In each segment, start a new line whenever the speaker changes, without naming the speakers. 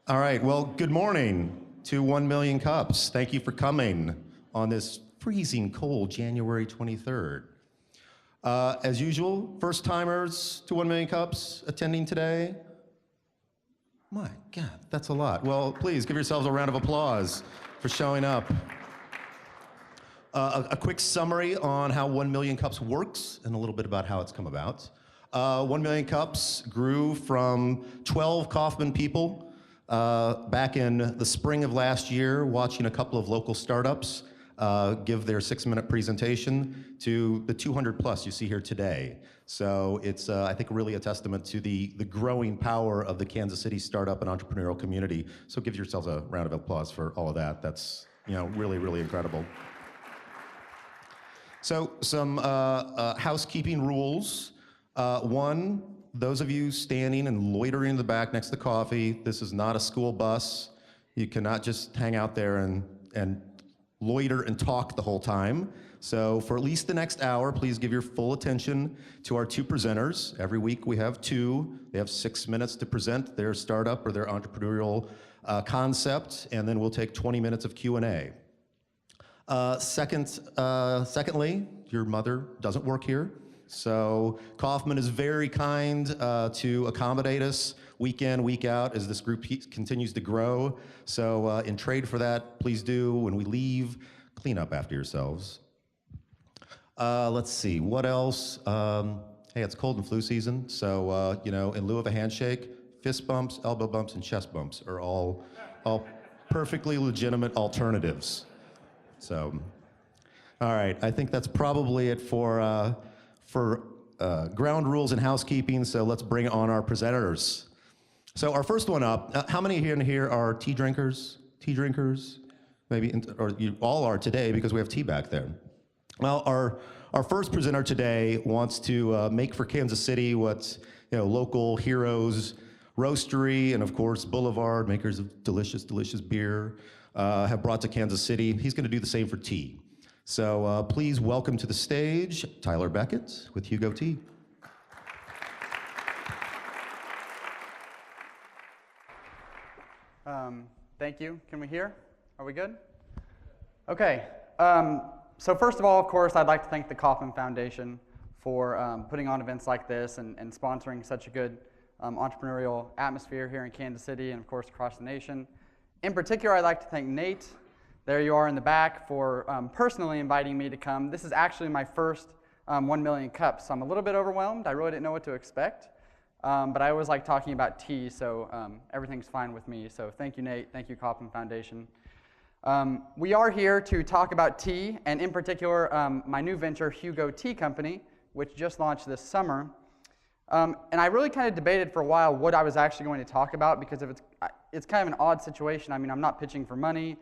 All right, well, good morning to 1 Million Cups. Thank you for coming on this freezing cold January 23rd. As usual, first-timers to 1 Million Cups attending today. My God, that's a lot. Well, please give yourselves a round of applause for showing up. A quick summary on how 1 Million Cups works and a little bit about how it's come about. 1 Million Cups grew from 12 Kaufman people back in the spring of last year, watching a couple of local startups give their 6-minute presentation to the 200 plus you see here today. So it's, I think, really a testament to the growing power of the Kansas City startup and entrepreneurial community. So give yourselves a round of applause for all of that. That's, really, really incredible. So some housekeeping rules. One, those of you standing and loitering in the back next to coffee, this is not a school bus. You cannot just hang out there and loiter and talk the whole time. So for at least the next hour, please give your full attention to our two presenters. Every week we have two. They have 6 minutes to present their startup or their entrepreneurial concept, and then we'll take 20 minutes of Q&A. Secondly, your mother doesn't work here. So Kaufman is very kind to accommodate us week in, week out as this group continues to grow. So in trade for that, please do, when we leave, clean up after yourselves. Let's see, what else? Hey, it's cold and flu season, so in lieu of a handshake, fist bumps, elbow bumps, and chest bumps are all perfectly legitimate alternatives. So, all right, I think that's probably it for ground rules and housekeeping, so let's bring on our presenters. So our first one up, how many in here are tea drinkers? Tea drinkers? Maybe, or you all are today because we have tea back there. Well, our first presenter today wants to make for Kansas City what local heroes, Roastery, and of course Boulevard, makers of delicious, delicious beer, have brought to Kansas City. He's going to do the same for tea. So please welcome to the stage Tyler Beckett with Hugo Tea.
Thank you. Can we hear? Are we good? Okay. So first of all, of course, I'd like to thank the Kaufman Foundation for putting on events like this and sponsoring such a good entrepreneurial atmosphere here in Kansas City and, of course, across the nation. In particular, I'd like to thank Nate. There you are in the back for personally inviting me to come. This is actually my first 1 Million Cups, so I'm a little bit overwhelmed. I really didn't know what to expect, but I always like talking about tea, so everything's fine with me. So thank you, Nate. Thank you, Kaufman Foundation. We are here to talk about tea, and in particular, my new venture, Hugo Tea Company, which just launched this summer. And I really kind of debated for a while what I was actually going to talk about, because it's kind of an odd situation. I mean, I'm not pitching for money.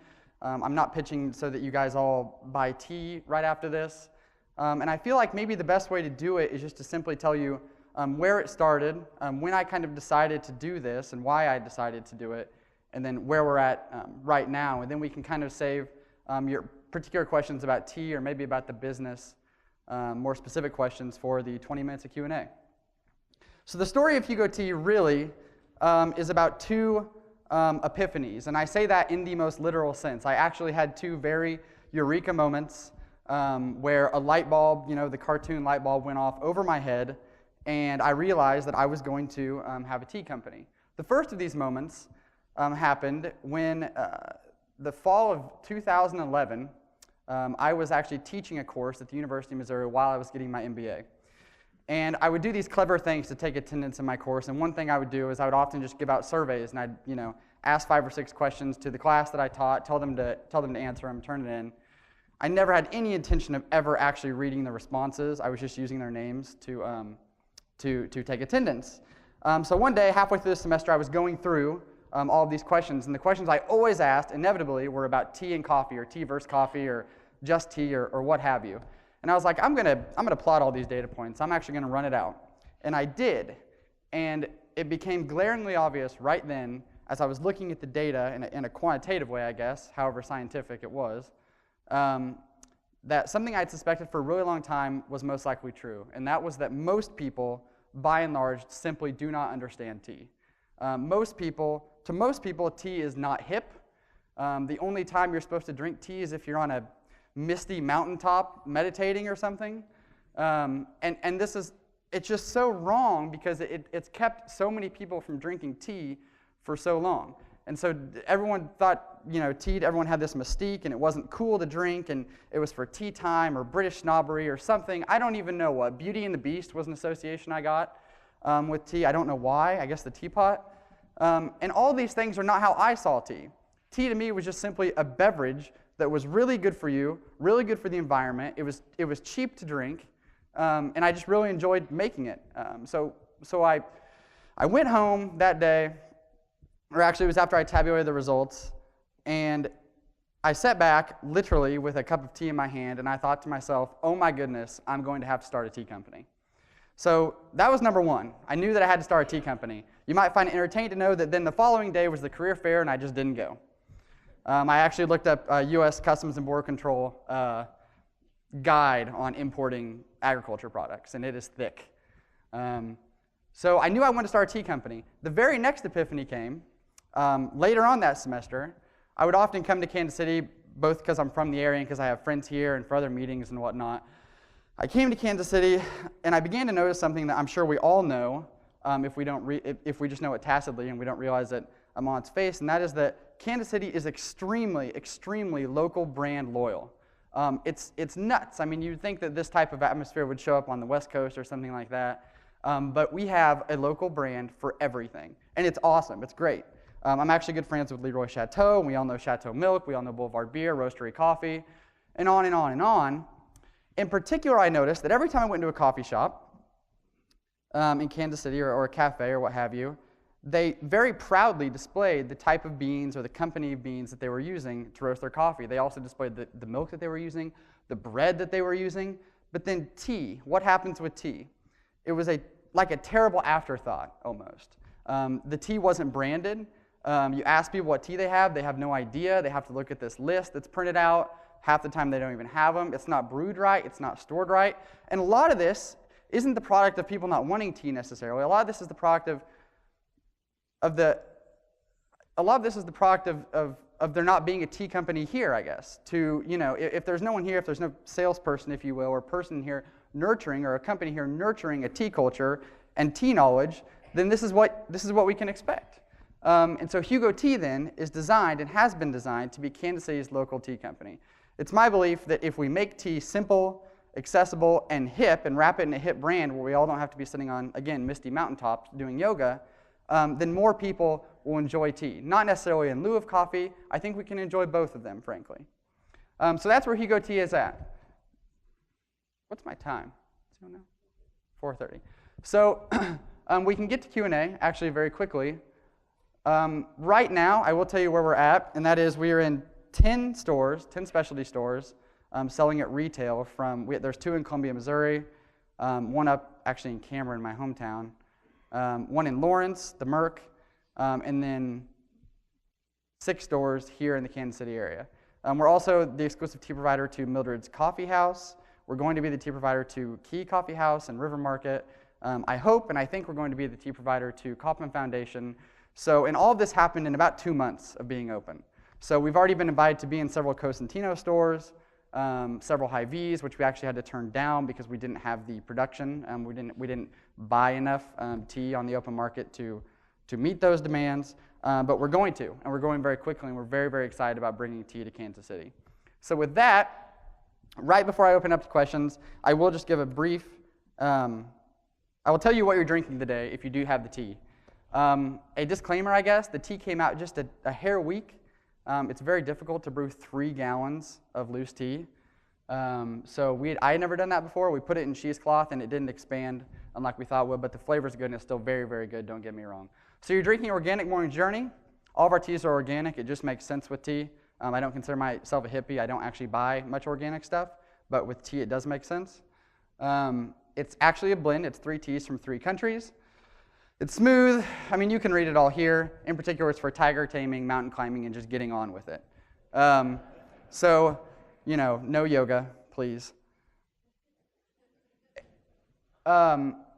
I'm not pitching so that you guys all buy tea right after this. And I feel like maybe the best way to do it is just to simply tell you where it started, when I kind of decided to do this and why I decided to do it, and then where we're at right now. And then we can kind of save your particular questions about tea or maybe about the business, more specific questions for the 20 minutes of Q&A. So the story of Hugo Tea really is about two epiphanies, and I say that in the most literal sense. I actually had two very eureka moments where a light bulb, the cartoon light bulb went off over my head, and I realized that I was going to have a tea company. The first of these moments happened when the fall of 2011, I was actually teaching a course at the University of Missouri while I was getting my MBA. And I would do these clever things to take attendance in my course, and one thing I would do is I would often just give out surveys, and I'd ask 5 or 6 questions to the class that I taught, tell them to answer them, turn it in. I never had any intention of ever actually reading the responses. I was just using their names to take attendance. So one day, halfway through the semester, I was going through all of these questions, and the questions I always asked, inevitably, were about tea and coffee, or tea versus coffee, or just tea, or what have you. And I was like, I'm gonna plot all these data points. I'm actually gonna run it out. And I did. And it became glaringly obvious right then, as I was looking at the data in a quantitative way, I guess, however scientific it was, that something I'd suspected for a really long time was most likely true. And that was that most people, by and large, simply do not understand tea. Most people to most people, tea is not hip. The only time you're supposed to drink tea is if you're on a misty mountaintop meditating or something. And this is, it's just so wrong because it's kept so many people from drinking tea for so long. And so everyone thought, tea, everyone had this mystique, and it wasn't cool to drink, and it was for tea time or British snobbery or something. I don't even know what. Beauty and the Beast was an association I got with tea. I don't know why. I guess the teapot. And all these things are not how I saw tea. Tea to me was just simply a beverage that was really good for you, really good for the environment. It was cheap to drink, and I just really enjoyed making it. So I went home that day, or actually it was after I tabulated the results, and I sat back literally with a cup of tea in my hand, and I thought to myself, oh my goodness, I'm going to have to start a tea company. So that was number one. I knew that I had to start a tea company. You might find it entertaining to know that then the following day was the career fair, and I just didn't go. I actually looked up U.S. Customs and Border Control guide on importing agriculture products, and it is thick. So I knew I wanted to start a tea company. The very next epiphany came later on that semester. I would often come to Kansas City, both because I'm from the area and because I have friends here and for other meetings and whatnot. I came to Kansas City, and I began to notice something that I'm sure we all know if we just know it tacitly and we don't realize it on its face, and that is that Kansas City is extremely, extremely local brand loyal. It's nuts. I mean, you'd think that this type of atmosphere would show up on the West Coast or something like that, but we have a local brand for everything, and it's awesome. It's great. I'm actually good friends with Leroy Chateau, and we all know Chateau Milk, we all know Boulevard Beer, Roastery Coffee, and on and on and on. In particular, I noticed that every time I went into a coffee shop in Kansas City or a cafe or what have you, they very proudly displayed the type of beans or the company of beans that they were using to roast their coffee. They also displayed the milk that they were using, the bread that they were using, but then tea. What happens with tea? It was like a terrible afterthought almost. The tea wasn't branded. You ask people what tea they have no idea. They have to look at this list that's printed out. Half the time they don't even have them. It's not brewed right. It's not stored right. And a lot of this isn't the product of people not wanting tea necessarily. A lot of this is the product of there not being a tea company here, I guess. If there's no one here, if there's no salesperson, if you will, or person here nurturing, or a company here nurturing a tea culture and tea knowledge, then this is what we can expect. And so Hugo Tea then is designed and has been designed to be Kansas City's local tea company. It's my belief that if we make tea simple, accessible, and hip, and wrap it in a hip brand where we all don't have to be sitting on, again, misty mountaintops doing yoga, then more people will enjoy tea. Not necessarily in lieu of coffee. I think we can enjoy both of them, frankly. So that's where Hugo Tea is at. What's my time? 4:30. So we can get to Q&A actually very quickly. Right now, I will tell you where we're at, and that is we are in 10 stores, 10 specialty stores, selling at retail. There's 2 in Columbia, Missouri, one up actually in Cameron, my hometown, one in Lawrence, the Merck, and then 6 stores here in the Kansas City area. We're also the exclusive tea provider to Mildred's Coffee House. We're going to be the tea provider to Key Coffee House and River Market. I hope and I think we're going to be the tea provider to Kaufman Foundation. And all of this happened in about 2 months of being open. So we've already been invited to be in several Cosentino stores, several Hy-Vees, which we actually had to turn down because we didn't have the production. We didn't buy enough tea on the open market to meet those demands, but we're going to, and we're going very quickly, and we're very, very excited about bringing tea to Kansas City. So with that, right before I open up to questions, I will just give a brief, I will tell you what you're drinking today if you do have the tea. A disclaimer, I guess, the tea came out just a hair weak. It's very difficult to brew 3 gallons of loose tea. I had never done that before. We put it in cheesecloth and it didn't expand unlike we thought it would, but the flavor's good and it's still very, very good, don't get me wrong. So you're drinking Organic Morning Journey. All of our teas are organic. It just makes sense with tea. I don't consider myself a hippie. I don't actually buy much organic stuff, but with tea it does make sense. It's actually a blend. It's 3 teas from 3 countries. It's smooth. I mean, you can read it all here. In particular, it's for tiger taming, mountain climbing, and just getting on with it. No yoga, please.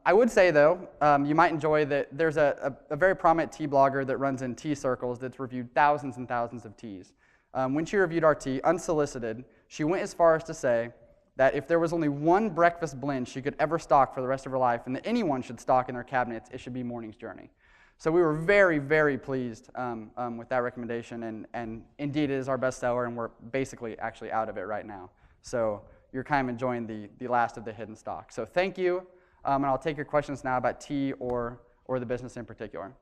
I would say, though, you might enjoy that there's a very prominent tea blogger that runs in tea circles that's reviewed thousands and thousands of teas. When she reviewed our tea, unsolicited, she went as far as to say that if there was only one breakfast blend she could ever stock for the rest of her life, and that anyone should stock in their cabinets, it should be Morning's Journey. So we were very, very pleased with that recommendation, and indeed it is our best seller, and we're basically actually out of it right now. So you're kind of enjoying the last of the hidden stock. So thank you, and I'll take your questions now about tea or the business in particular.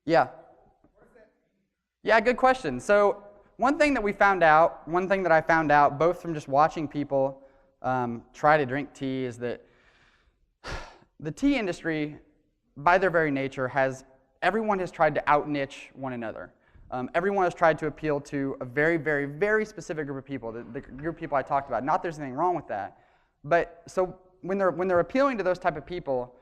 Yeah. Yeah, good question. So one thing that I found out, both from just watching people try to drink tea, is that the tea industry, by their very nature, everyone has tried to out-niche one another. Everyone has tried to appeal to a very, very, very specific group of people, the group of people I talked about. Not that there's anything wrong with that, but so when they're appealing to those type of people,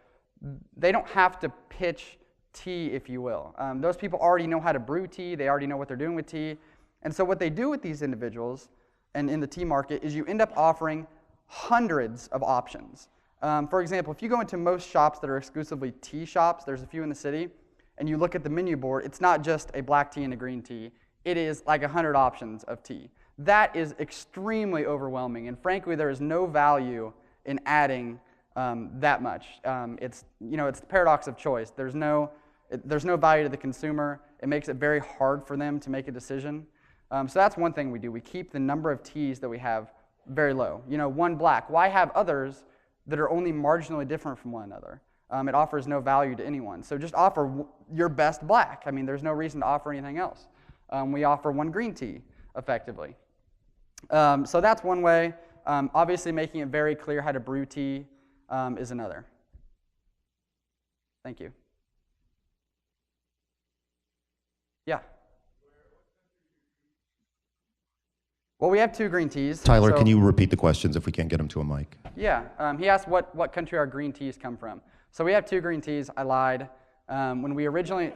they don't have to pitch tea, if you will. Those people already know how to brew tea. They already know what they're doing with tea. And so what they do with these individuals and in the tea market is you end up offering hundreds of options. For example, if you go into most shops that are exclusively tea shops, there's a few in the city, and you look at the menu board, it's not just a black tea and a green tea. It is like 100 options of tea. That is extremely overwhelming, and frankly, there is no value in adding that much. It's the paradox of choice. There's no value to the consumer. It makes it very hard for them to make a decision. So that's one thing we do. We keep the number of teas that we have very low. One black. Why have others that are only marginally different from one another? It offers no value to anyone. So just offer your best black. I mean, there's no reason to offer anything else. We offer one green tea, effectively. So that's one way. Obviously, making it very clear how to brew tea is another. Thank you. Yeah. Well, we have two green teas.
Tyler, can you repeat the questions if we can't get them to a mic?
Yeah. He asked what country our green teas come from. So we have two green teas. I lied. When we originally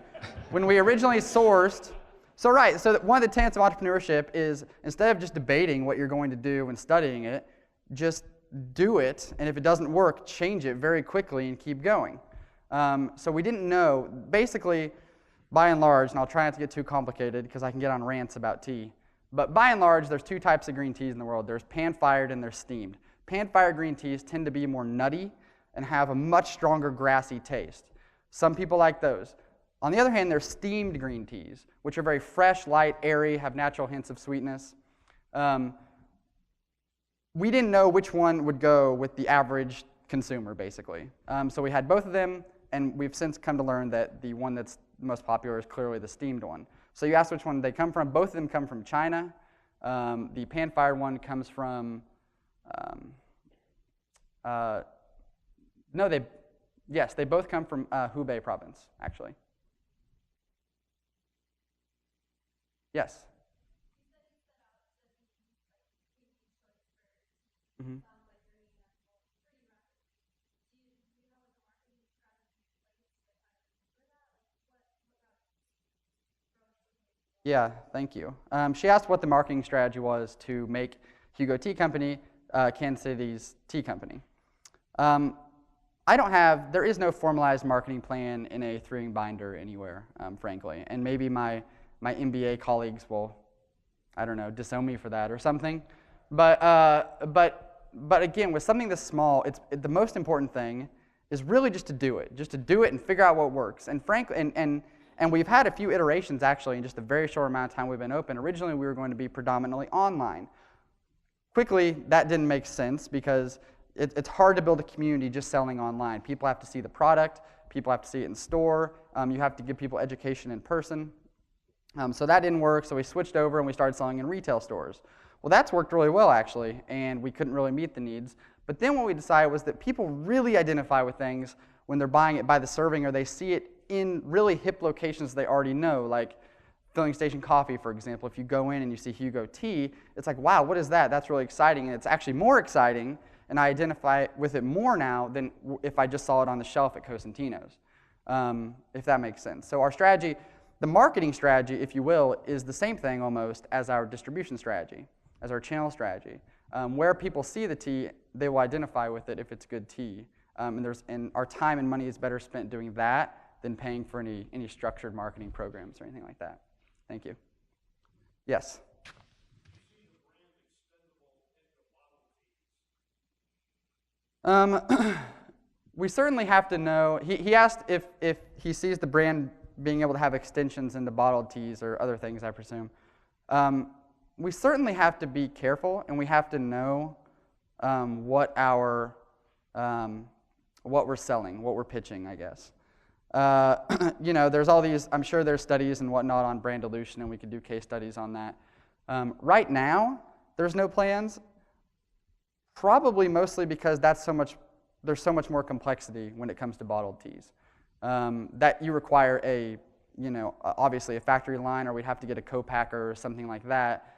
sourced, so one of the tenets of entrepreneurship is instead of just debating what you're going to do and studying it, just do it, and if it doesn't work, change it very quickly and keep going. So we didn't know, basically, by and large, and I'll try not to get too complicated because I can get on rants about tea, but by and large, there's two types of green teas in the world. There's pan-fired and there's steamed. Pan-fired green teas tend to be more nutty and have a much stronger grassy taste. Some people like those. On the other hand, there's steamed green teas, which are very fresh, light, airy, have natural hints of sweetness. We didn't know which one would go with the average consumer, basically. So we had both of them, and we've since come to learn that the one that's most popular is clearly the steamed one. So you asked which one they come from. Both of them come from China. The pan-fired one comes from, they both come from Hubei province, actually. Yes. Mm-hmm. Yeah, thank you. She asked what the marketing strategy was to make Hugo Tea Company Kansas City's tea company. There is no formalized marketing plan in a 3-ring binder anywhere, frankly. And maybe my MBA colleagues will, I don't know, disown me for that or something. But again, with something this small, the most important thing is really just to do it and figure out what works. And frankly, and we've had a few iterations actually in just a very short amount of time we've been open. Originally, we were going to be predominantly online. Quickly, that didn't make sense because it's hard to build a community just selling online. People have to see the product. People have to see it in store. You have to give people education in person. So that didn't work, so we switched over and we started selling in retail stores. Well, that's worked really well, actually, and we couldn't really meet the needs. But then what we decided was that people really identify with things when they're buying it by the serving, or they see it in really hip locations they already know, like filling station coffee, for example. If you go in and you see Hugo Tea, it's like, wow, what is that? That's really exciting, and it's actually more exciting, and I identify with it more now than if I just saw it on the shelf at Cosentino's, if that makes sense. So our strategy, the marketing strategy, if you will, is the same thing almost as our distribution strategy, as our channel strategy. Where people see the tea, they will identify with it if it's good tea. And our time and money is better spent doing that than paying for any structured marketing programs or anything like that. Thank you. Yes? We certainly have to know. He asked if he sees the brand being able to have extensions into bottled teas or other things, I presume. We certainly have to be careful, and we have to know what we're selling, what we're pitching, I guess. There's all these, I'm sure there's studies and whatnot on brand dilution, and we could do case studies on that. Right now, there's no plans, probably mostly because there's so much more complexity when it comes to bottled teas. That you require obviously a factory line, or we'd have to get a co-packer or something like that.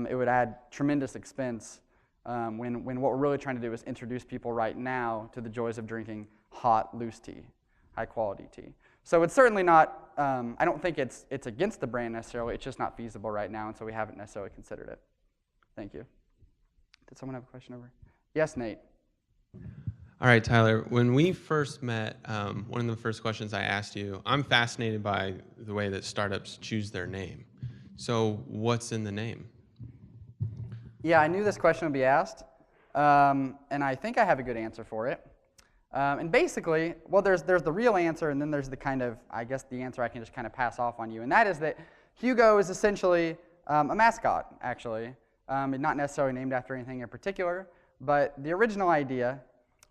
It would add tremendous expense when what we're really trying to do is introduce people right now to the joys of drinking hot, loose tea, high-quality tea. So it's certainly not, I don't think it's against the brand necessarily, it's just not feasible right now, and so we haven't necessarily considered it. Thank you. Did someone have a question over? Yes, Nate.
All right, Tyler, when we first met, one of the first questions I asked you, I'm fascinated by the way that startups choose their name. So what's in the name?
Yeah, I knew this question would be asked, and I think I have a good answer for it. And basically, well, there's the real answer, and then there's the kind of, I guess, the answer I can just kind of pass off on you, and that is that Hugo is essentially a mascot, actually. Not necessarily named after anything in particular, but the original idea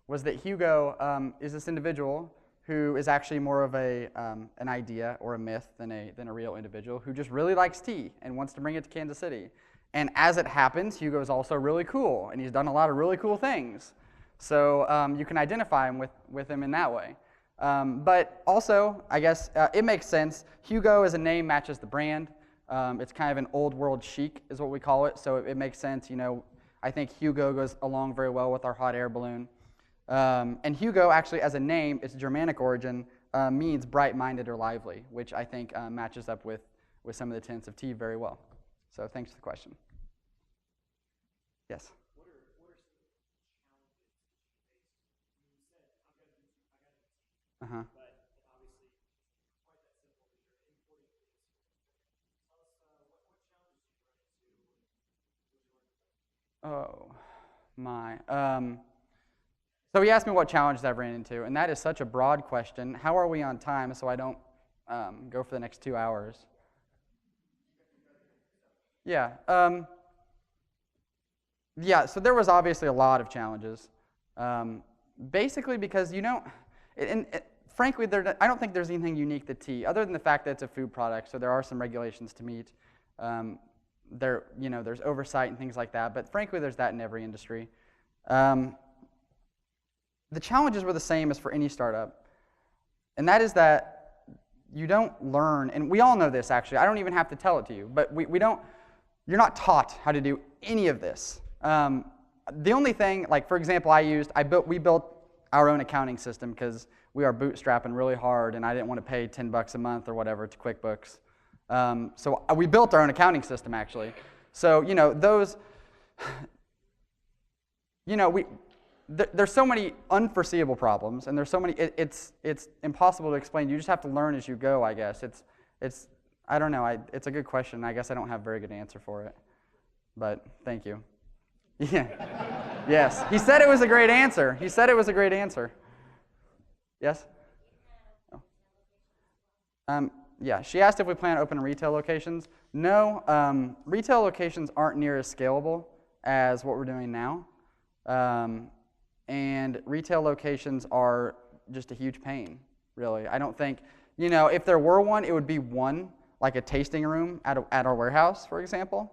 was that Hugo is this individual who is actually more of an idea or a myth than a real individual who just really likes tea and wants to bring it to Kansas City. And as it happens, Hugo is also really cool, and he's done a lot of really cool things. So you can identify him with him in that way. But also, I guess, it makes sense. Hugo as a name matches the brand. It's kind of an old world chic is what we call it, so it makes sense. I think Hugo goes along very well with our hot air balloon. And Hugo, actually, as a name, its Germanic origin, means bright-minded or lively, which I think matches up with some of the tenets of tea very well. So thanks for the question. Yes?
What are some of the challenges that you face? You said, I got to do tea, but obviously it's quite that simple because you're importing things. Tell us what challenges you run into.
Oh, my. So he asked me what challenges I've ran into, and that is such a broad question. How are we on time so I don't go for the next 2 hours? Yeah. So there was obviously a lot of challenges. Basically because, frankly, I don't think there's anything unique to tea, other than the fact that it's a food product, so there are some regulations to meet. There's oversight and things like that, but frankly, there's that in every industry. The challenges were the same as for any startup, and that is that you don't learn, and we all know this actually, I don't even have to tell it to you, but you're not taught how to do any of this. The only thing, like for example, we built our own accounting system because we are bootstrapping really hard, and I didn't want to pay $10 a month or whatever to QuickBooks. So we built our own accounting system actually. So there's so many unforeseeable problems, and there's so many. It's impossible to explain. You just have to learn as you go, I guess. It's I don't know. It's a good question. I guess I don't have a very good answer for it, but thank you. Yeah. Yes. He said it was a great answer. Yes. Oh. Yeah. She asked if we plan on opening retail locations. No. Retail locations aren't near as scalable as what we're doing now. And retail locations are just a huge pain, really. I don't think, if there were one, it would be one, like a tasting room at our warehouse, for example,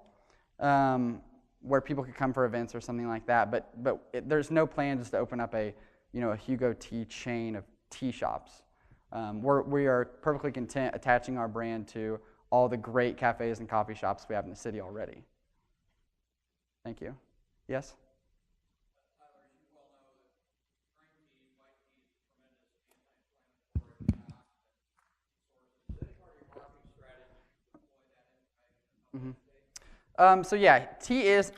where people could come for events or something like that. But there's no plan just to open up a Hugo Tea chain of tea shops. We are perfectly content attaching our brand to all the great cafes and coffee shops we have in the city already. Thank you. Yes? So yeah, tea is,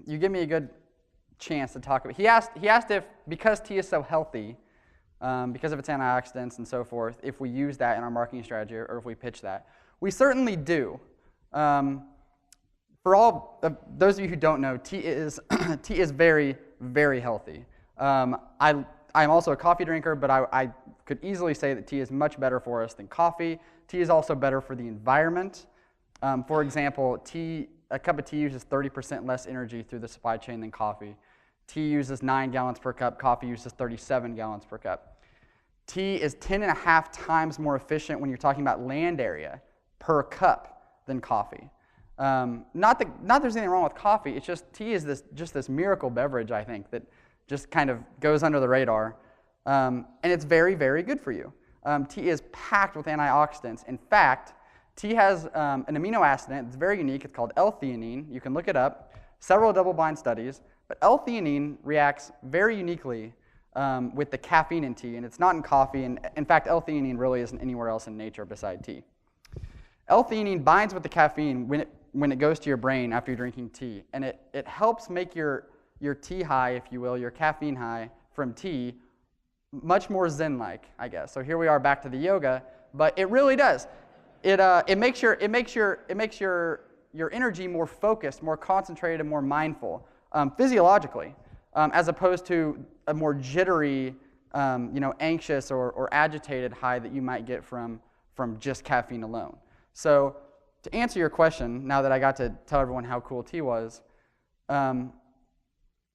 you give me a good chance to talk about. He asked if, because tea is so healthy, because of its antioxidants and so forth, if we use that in our marketing strategy or if we pitch that. We certainly do. For all of those of you who don't know, tea is tea is very, very healthy. I'm also a coffee drinker, but I could easily say that tea is much better for us than coffee. Tea is also better for the environment. For example, a cup of tea uses 30% less energy through the supply chain than coffee. Tea uses 9 gallons per cup. Coffee uses 37 gallons per cup. Tea is 10.5 times more efficient when you're talking about land area per cup than coffee. Not that there's anything wrong with coffee. It's just tea is this miracle beverage, I think, that just kind of goes under the radar. And it's very, very good for you. Tea is packed with antioxidants. In fact, tea has an amino acid in it that's very unique. It's called L-theanine. You can look it up. Several double-blind studies. But L-theanine reacts very uniquely with the caffeine in tea, and it's not in coffee. And in fact, L-theanine really isn't anywhere else in nature beside tea. L-theanine binds with the caffeine when it goes to your brain after you're drinking tea, and it helps make your tea high, if you will, your caffeine high from tea, much more zen-like, I guess. So here we are back to the yoga, but it really does. It makes your energy more focused, more concentrated, more mindful, physiologically, as opposed to a more jittery, anxious or agitated high that you might get from just caffeine alone. So to answer your question, now that I got to tell everyone how cool tea was,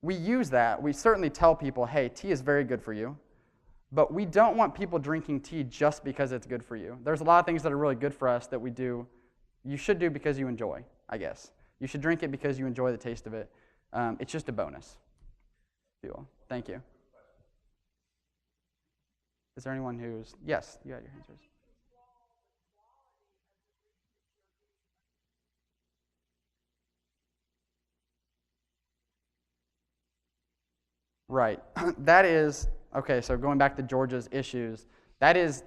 we use that. We certainly tell people, hey, tea is very good for you, but we don't want people drinking tea just because it's good for you. There's a lot of things that are really good for us that we do. You should do because you enjoy, I guess. You should drink it because you enjoy the taste of it. It's just a bonus. If you will. Thank you. Is there anyone who's... Yes, you got your hands raised. Right. That is, okay, so going back to Georgia's issues, that is,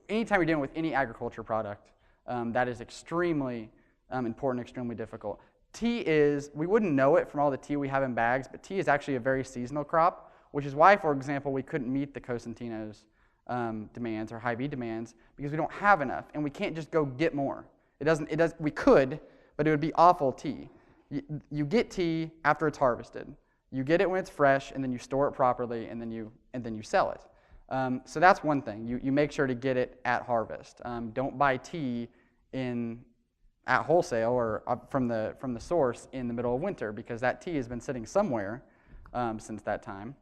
anytime you're dealing with any agriculture product, that is extremely important, extremely difficult. Tea is, we wouldn't know it from all the tea we have in bags, but tea is actually a very seasonal crop, which is why, for example, we couldn't meet the Cosentino's demands or Hy-Vee demands because we don't have enough, and we can't just go get more. We could, but it would be awful tea. You get tea after it's harvested. You get it when it's fresh, and then you store it properly, and then you sell it. So that's one thing. You make sure to get it at harvest. Don't buy tea at wholesale or from the source in the middle of winter because that tea has been sitting somewhere since that time.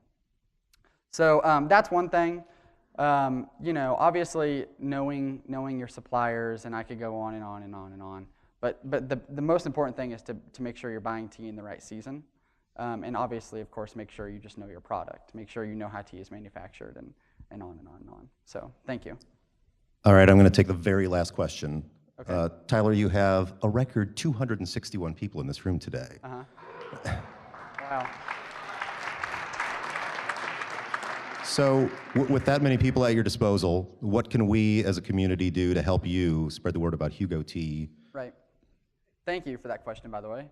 So that's one thing. Obviously knowing your suppliers, and I could go on and on and on and on. But the most important thing is to make sure you're buying tea in the right season. And obviously, of course, make sure you just know your product. Make sure you know how tea is manufactured and on and on and on. So thank you.
All right, I'm going to take the very last question.
Okay.
Tyler, you have a record 261 people in this room today.
Uh-huh. Wow.
So with that many people at your disposal, what can we as a community do to help you spread the word about Hugo Tea?
Right. Thank you for that question, by the way.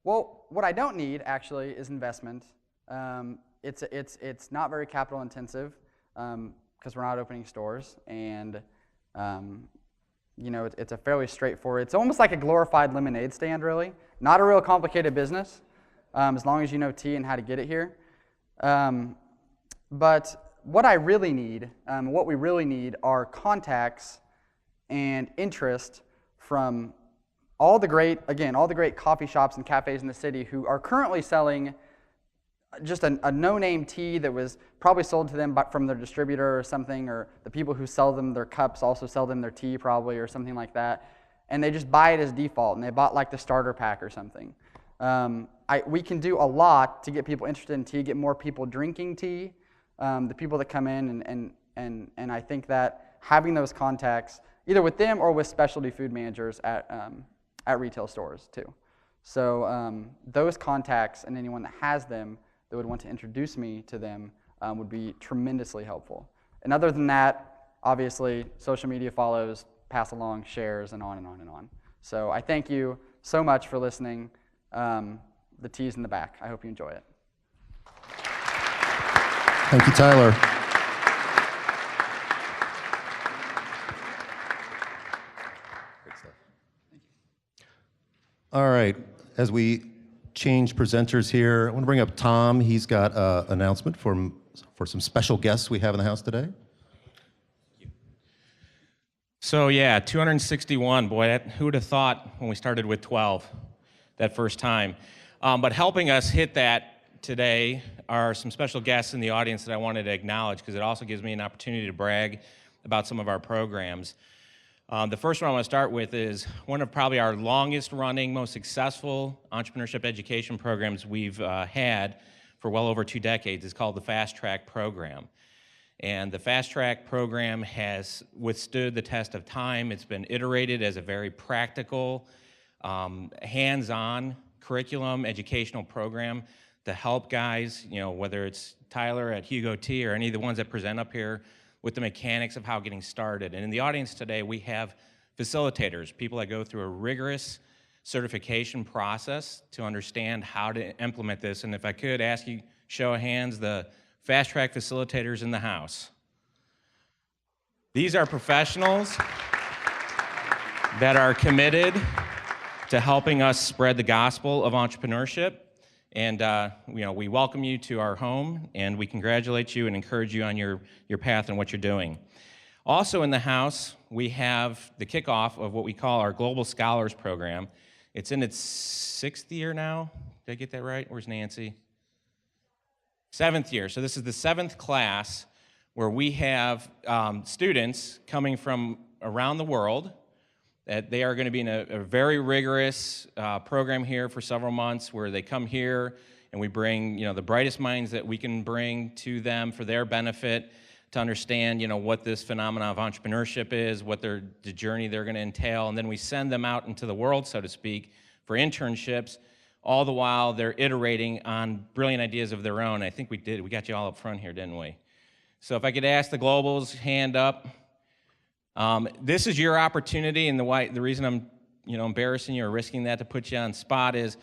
Well, what I don't need, actually, is investment. It's not very capital intensive because we're not opening stores, and it's a fairly straightforward. It's almost like a glorified lemonade stand, really. Not a real complicated business, as long as you know tea and how to get it here. But what I really need, what we really need, are contacts and interest from all the great coffee shops and cafes in the city who are currently selling just a no-name tea that was probably sold to them from their distributor or something, or the people who sell them their cups also sell them their tea probably or something like that, and they just buy it as default, and they bought like the starter pack or something. We can do a lot to get people interested in tea, get more people drinking tea, the people that come in, and I think that having those contacts, either with them or with specialty food managers at retail stores too. So those contacts and anyone that has them that would want to introduce me to them would be tremendously helpful. And other than that, obviously, social media follows, pass along, shares, and on and on and on. So I thank you so much for listening. The tea's in the back. I hope you enjoy it.
Thank you, Tyler. Great stuff. All right, as we change presenters here, I want to bring up Tom. He's got an announcement for some special guests we have in the house today.
So yeah, 261, boy, who would have thought when we started with 12 that first time? But helping us hit that today are some special guests in the audience that I wanted to acknowledge, because it also gives me an opportunity to brag about some of our programs. The first one I want to start with is one of probably our longest running, most successful entrepreneurship education programs we've had for well over 2 decades. It's called the Fast Track program. And the Fast Track program has withstood the test of time. It's been iterated as a very practical, hands-on curriculum educational program to help guys, whether it's Tyler at Hugo Tea or any of the ones that present up here, with the mechanics of how getting started. And in the audience today, we have facilitators, people that go through a rigorous certification process to understand how to implement this. And if I could ask you, show of hands, the Fast Track facilitators in the house. These are professionals that are committed to helping us spread the gospel of entrepreneurship. And we welcome you to our home, and we congratulate you and encourage you on your path and what you're doing. Also in the house, we have the kickoff of what we call our Global Scholars Program. It's in its 6th year now. Did I get that right? Where's Nancy? 7th year. So this is the 7th class where we have students coming from around the world. That they are going to be in a very rigorous program here for several months, where they come here and we bring the brightest minds that we can bring to them for their benefit, to understand what this phenomenon of entrepreneurship is, what the journey they're going to entail, and then we send them out into the world, so to speak, for internships. All the while they're iterating on brilliant ideas of their own. I think we did. We got you all up front here, didn't we? So if I could ask the Globals, hand up. This is your opportunity, and the reason I'm embarrassing you or risking that to put you on spot is,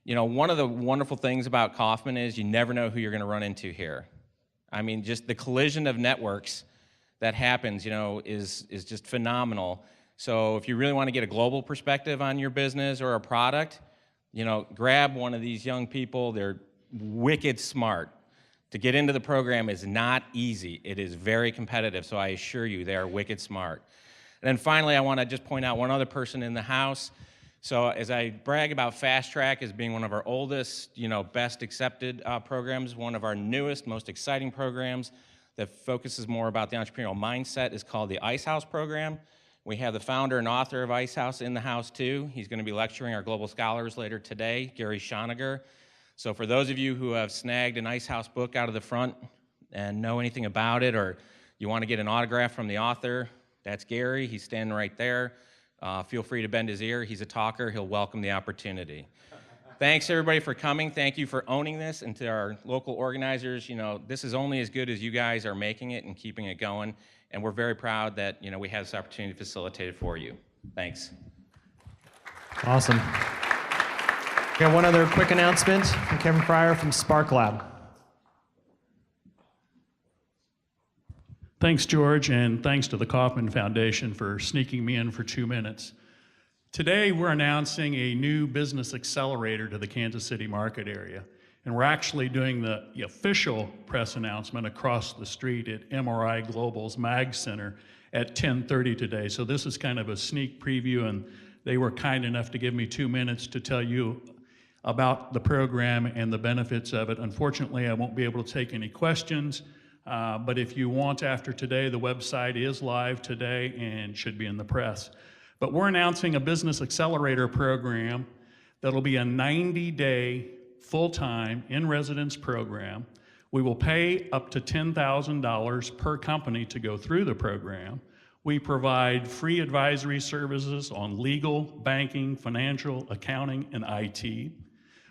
one of the wonderful things about Kauffman is you never know who you're going to run into here. I mean, just the collision of networks that happens, is just phenomenal. So if you really want to get a global perspective on your business or a product, grab one of these young people. They're wicked smart. To get into the program is not easy. It is very competitive, so I assure you they are wicked smart. And then finally, I want to just point out one other person in the house. So as I brag about Fast Track as being one of our oldest, best accepted programs, one of our newest, most exciting programs that focuses more about the entrepreneurial mindset is called the Ice House program. We have the founder and author of Ice House in the house too. He's going to be lecturing our global scholars later today, Gary Schoniger. So for those of you who have snagged an Ice House book out of the front and know anything about it, or you want to get an autograph from the author, that's Gary. He's standing right there. Feel free to bend his ear. He's a talker. He'll welcome the opportunity. Thanks, everybody, for coming. Thank you for owning this. And to our local organizers, this is only as good as you guys are making it and keeping it going. And we're very proud that, we have this opportunity to facilitate it for you. Thanks.
Awesome. Got one other quick announcement from Kevin Fryer from Spark Lab.
Thanks, George, and thanks to the Kauffman Foundation for sneaking me in for 2 minutes. Today, we're announcing a new business accelerator to the Kansas City market area. And we're actually doing the official press announcement across the street at MRI Global's Mag Center at 10:30 today. So this is kind of a sneak preview, and they were kind enough to give me 2 minutes to tell you about the program and the benefits of it. Unfortunately, I won't be able to take any questions, but if you want after today, the website is live today and should be in the press. But we're announcing a business accelerator program that'll be a 90-day full-time in-residence program. We will pay up to $10,000 per company to go through the program. We provide free advisory services on legal, banking, financial, accounting, and IT.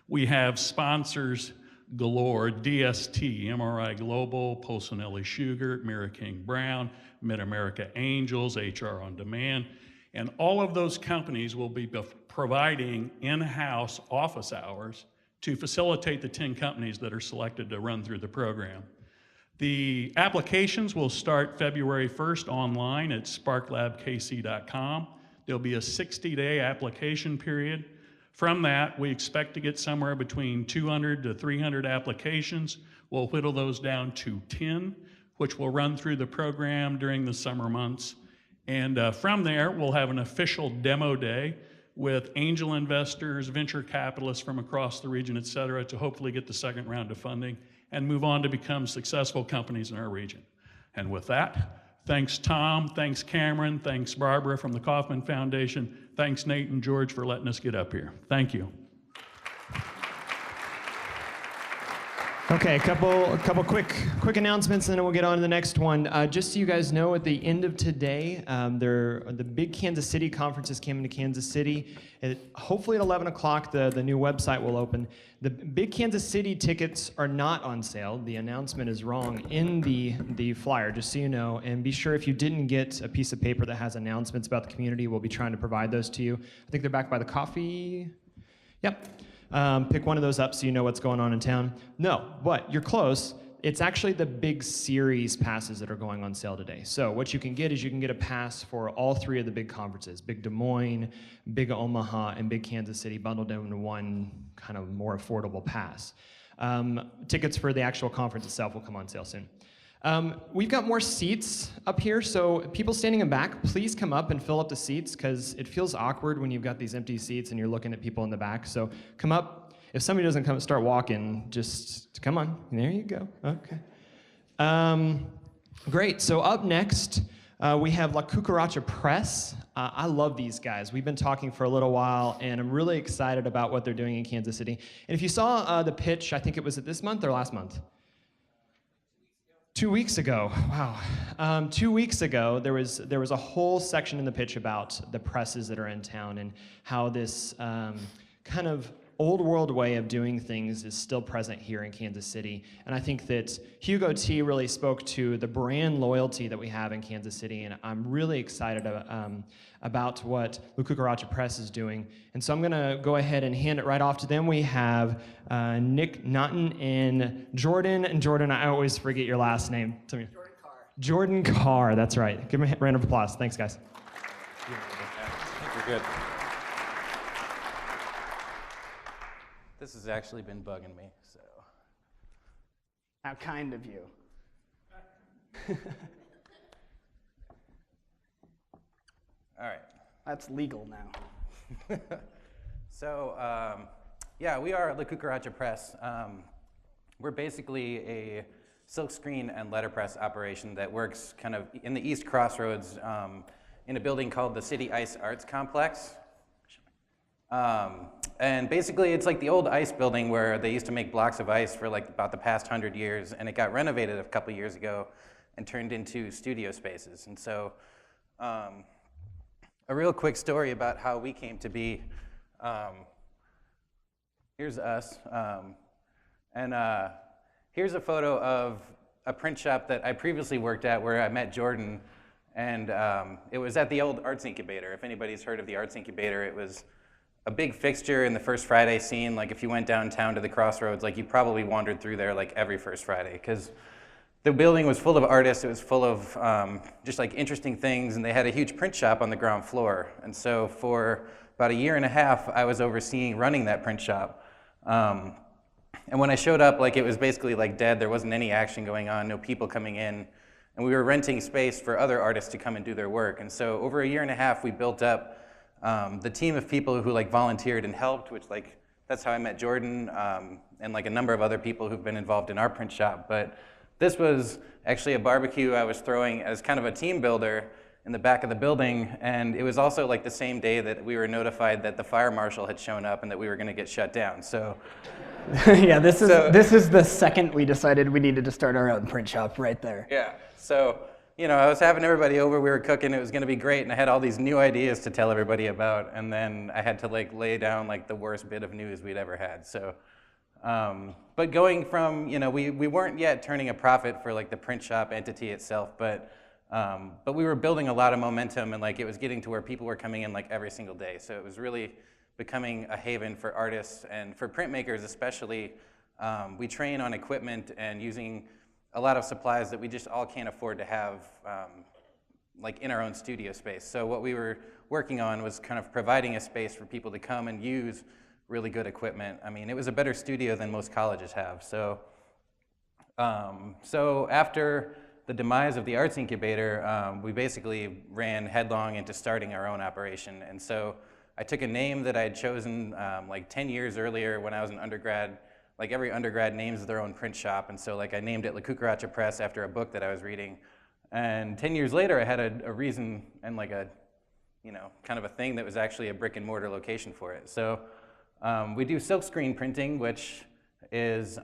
We have sponsors galore: DST, MRI Global, Polsinelli Sugar, Mira King Brown, Mid-America Angels, HR on Demand. And all of those companies will be providing in-house office hours to facilitate the 10 companies that are selected to run through the program. The applications will start February 1st online at sparklabkc.com. There'll be a 60-day application period. From that, we expect to get somewhere between 200 to 300 applications. We'll whittle those down to 10, which will run through the program during the summer months. And from there, we'll have an official demo day with angel investors, venture capitalists from across the region, et cetera, to hopefully get the second round of funding and move on to become successful companies in our region. And with that, thanks Tom, thanks Cameron, thanks Barbara from the Kauffman Foundation, thanks Nate and George for letting us get up here. Thank you.
Okay, a couple quick announcements, and then we'll get on to the next one. Just so you guys know, at the end of today, the big Kansas City conference is coming to Kansas City. Hopefully at 11 o'clock, the new website will open. The big Kansas City tickets are not on sale. The announcement is wrong in the flyer, just so you know. And be sure, if you didn't get a piece of paper that has announcements about the community, we'll be trying to provide those to you. I think they're back by the coffee. Yep. Pick one of those up so you know what's going on in town. No, but you're close. It's actually the big series passes that are going on sale today. So what you can get is you can get a pass for all three of the big conferences, Big Des Moines, Big Omaha, and Big Kansas City, bundled into one kind of more affordable pass. Tickets for the actual conference itself will come on sale soon. We've got more seats up here, so people standing in back, please come up and fill up the seats, because it feels awkward when you've got these empty seats and you're looking at people in the back. So come up. If somebody doesn't come start walking, just come on. There you go. Okay. Great. So up next, we have La Cucaracha Press. I love these guys. We've been talking for a little while, and I'm really excited about what they're doing in Kansas City. And if you saw the pitch, I think it was this month or last month? 2 weeks ago, wow. 2 weeks ago, there was a whole section in the pitch about the presses that are in town and how this kind of old world way of doing things is still present here in Kansas City. And I think that Hugo Tea really spoke to the brand loyalty that we have in Kansas City, and I'm really excited about what La Cucaracha Press is doing. And so I'm gonna go ahead and hand it right off to them. We have Nick Naughton and Jordan. And Jordan, I always forget your last name. Tell me. Jordan Carr. Jordan Carr, that's right. Give him a round of applause. Thanks, guys.
I think we're good. This has actually been bugging me, so.
How kind of you.
All right.
That's legal now.
So, yeah, we are La Cucaracha Press. We're basically a silkscreen and letterpress operation that works kind of in the East Crossroads in a building called the City Ice Arts Complex. And basically, it's like the old ice building where they used to make blocks of ice for like about the past 100 years, and it got renovated a couple years ago and turned into studio spaces. And so, a real quick story about how we came to be. Here's us, and here's a photo of a print shop that I previously worked at where I met Jordan, and it was at the old Arts Incubator. If anybody's heard of the Arts Incubator, it was a big fixture in the First Friday scene. Like if you went downtown to the Crossroads, like you probably wandered through there like every First Friday, because the building was full of artists. It was full of just like interesting things, and they had a huge print shop on the ground floor. And so for about a year and a half, I was overseeing running that print shop. And when I showed up, like it was basically like dead. There wasn't any action going on, no people coming in. And we were renting space for other artists to come and do their work. And so over a year and a half, we built up the team of people who like volunteered and helped, which like, that's how I met Jordan, and like a number of other people who've been involved in our print shop. But this was actually a barbecue I was throwing as kind of a team builder in the back of the building. And it was also like the same day that we were notified that the fire marshal had shown up and that we were gonna get shut down, so.
Yeah, this is the second we decided we needed to start our own print shop right there.
Yeah, so, you know, I was having everybody over, we were cooking, it was gonna be great, and I had all these new ideas to tell everybody about, and then I had to like lay down like the worst bit of news we'd ever had, so. But going from, you know, we weren't yet turning a profit for like the print shop entity itself, but
But we were building a lot of momentum, and like it was getting to where people were coming in like every single day. So it was really becoming a haven for artists and for printmakers especially. We train on equipment and using a lot of supplies that we just all can't afford to have like in our own studio space. So what we were working on was kind of providing a space for people to come and use really good equipment. I mean, it was a better studio than most colleges have. So, so after the demise of the Arts Incubator, we basically ran headlong into starting our own operation. And so I took a name that I had chosen like 10 years earlier when I was an undergrad. Like every undergrad names their own print shop. And so like I named it La Cucaracha Press after a book that I was reading. And 10 years later, I had a reason and like a, you know, kind of a thing that was actually a brick and mortar location for it. So we do silkscreen printing, which is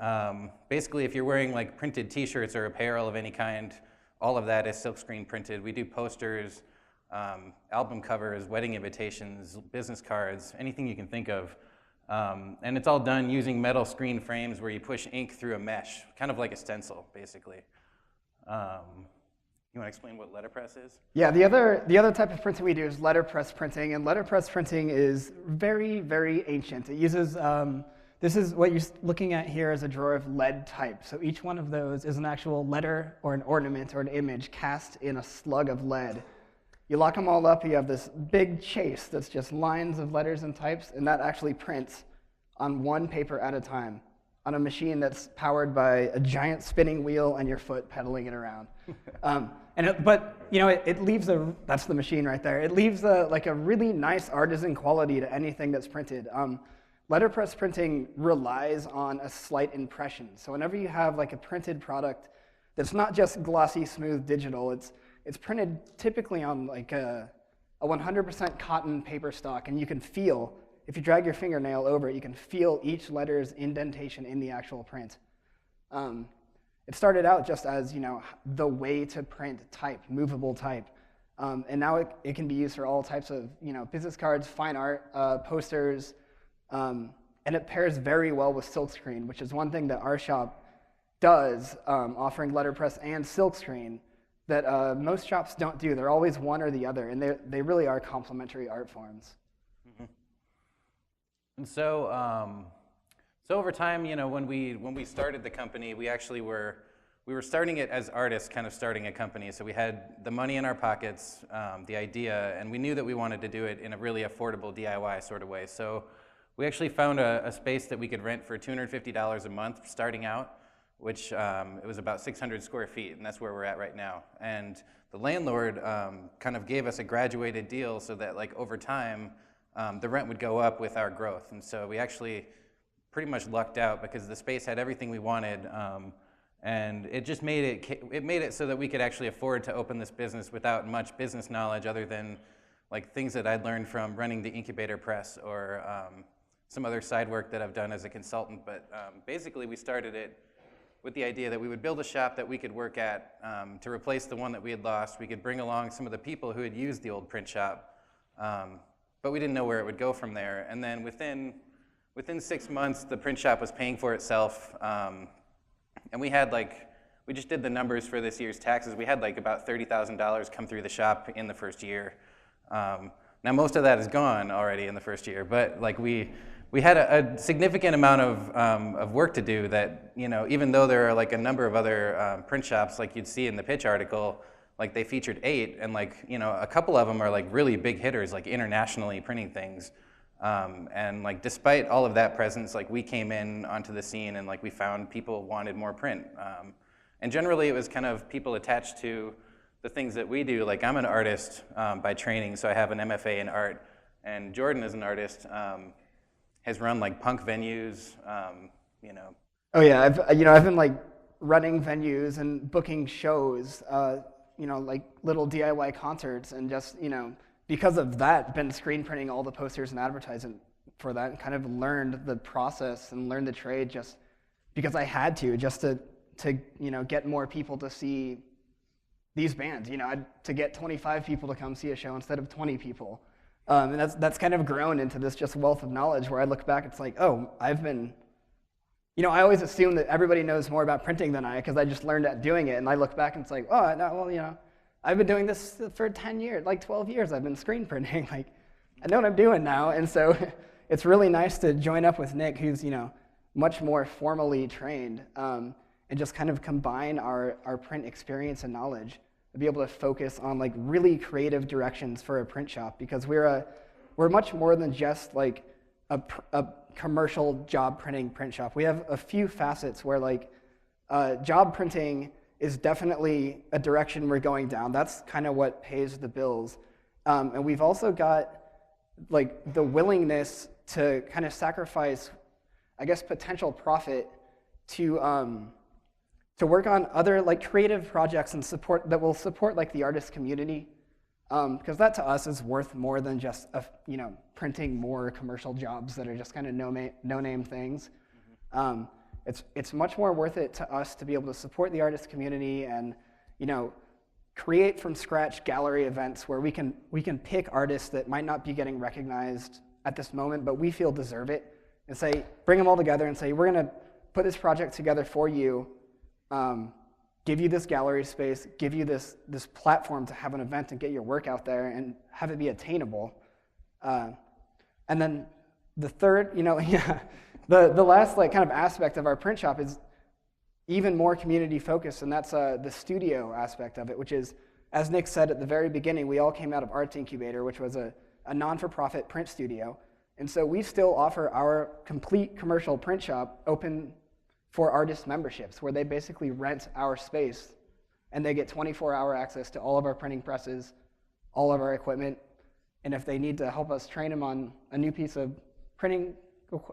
basically if you're wearing like printed t-shirts or apparel of any kind, all of that is silkscreen printed. We do posters, album covers, wedding invitations, business cards, anything you can think of. And it's all done using metal screen frames where you push ink through a mesh, kind of like a stencil, basically. You want to explain what letterpress is?
Yeah, the other type of printing we do is letterpress printing, and letterpress printing is very, very ancient. It uses, this is what you're looking at here as a drawer of lead type. So each one of those is an actual letter or an ornament or an image cast in a slug of lead. You lock them all up, you have this big chase that's just lines of letters and types, and that actually prints on one paper at a time on a machine that's powered by a giant spinning wheel and your foot pedaling it around. But you know, it leaves that's the machine right there. It leaves like a really nice artisan quality to anything that's printed. Letterpress printing relies on a slight impression. So whenever you have like a printed product that's not just glossy, smooth digital, it's printed typically on like a 100% cotton paper stock, and you can feel, if you drag your fingernail over it, you can feel each letter's indentation in the actual print. It started out just as, you know, the way to print type, movable type. And now it can be used for all types of, you know, business cards, fine art, posters, and it pairs very well with silkscreen, which is one thing that our shop does, offering letterpress and silkscreen that most shops don't do. They're always one or the other, and they really are complementary art forms.
Mm-hmm. And so, so over time, you know, when we started the company, we were starting it as artists, kind of starting a company. So we had the money in our pockets, the idea, and we knew that we wanted to do it in a really affordable DIY sort of way. So we actually found a space that we could rent for $250 a month starting out, which it was about 600 square feet, and that's where we're at right now. And the landlord kind of gave us a graduated deal so that like over time, the rent would go up with our growth. And so we actually pretty much lucked out because the space had everything we wanted, and it just made it so that we could actually afford to open this business without much business knowledge other than like things that I'd learned from running the Incubator Press or some other side work that I've done as a consultant. But basically we started it with the idea that we would build a shop that we could work at to replace the one that we had lost. We could bring along some of the people who had used the old print shop, but we didn't know where it would go from there. And then within 6 months, the print shop was paying for itself, and we just did the numbers for this year's taxes. We had like about $30,000 come through the shop in the first year. Now most of that is gone already in the first year, but like we had a significant amount of work to do that, you know, even though there are like a number of other print shops like you'd see in the pitch article, like they featured 8, and like, you know, a couple of them are like really big hitters, like internationally printing things. And like despite all of that presence, like we came in onto the scene and like we found people wanted more print. And generally it was kind of people attached to the things that we do. Like I'm an artist by training, so I have an MFA in art, and Jordan is an artist. Has run like punk venues, you know.
Oh yeah, I've been like running venues and booking shows, you know, like little DIY concerts, and just, you know, because of that, been screen printing all the posters and advertising for that, and kind of learned the process and learned the trade just because I had to, just to you know, get more people to see these bands. You know, to get 25 people to come see a show instead of 20 people. And that's kind of grown into this just wealth of knowledge where I look back, it's like, oh, you know, I always assume that everybody knows more about printing than I, because I just learned at doing it, and I look back and it's like, oh, no, well, you know, I've been doing this for 10 years, like 12 years. I've been screen printing. Like, I know what I'm doing now. And so it's really nice to join up with Nick, who's, much more formally trained, and just kind of combine our print experience and knowledge to be able to focus on like really creative directions for a print shop, because we're much more than just like a commercial job printing print shop. We have a few facets where like job printing is definitely a direction we're going down. That's kind of what pays the bills. And we've also got like the willingness to kind of sacrifice, I guess, potential profit to work on other like creative projects and support that will support like the artist community, because that to us is worth more than just printing more commercial jobs that are just kind of no-name things. It's much more worth it to us to be able to support the artist community and create from scratch gallery events where we can pick artists that might not be getting recognized at this moment, but we feel deserve it, and say, bring them all together and say, we're going to put this project together for you, give you this gallery space, give you this platform to have an event and get your work out there and have it be attainable. And then the third, the last like kind of aspect of our print shop is even more community focused, and that's the studio aspect of it, which is, as Nick said at the very beginning, we all came out of Arts Incubator, which was a non-for-profit print studio. And so we still offer our complete commercial print shop open for artist memberships, where they basically rent our space and they get 24-hour access to all of our printing presses, all of our equipment. And if they need to help us train them on a new piece of printing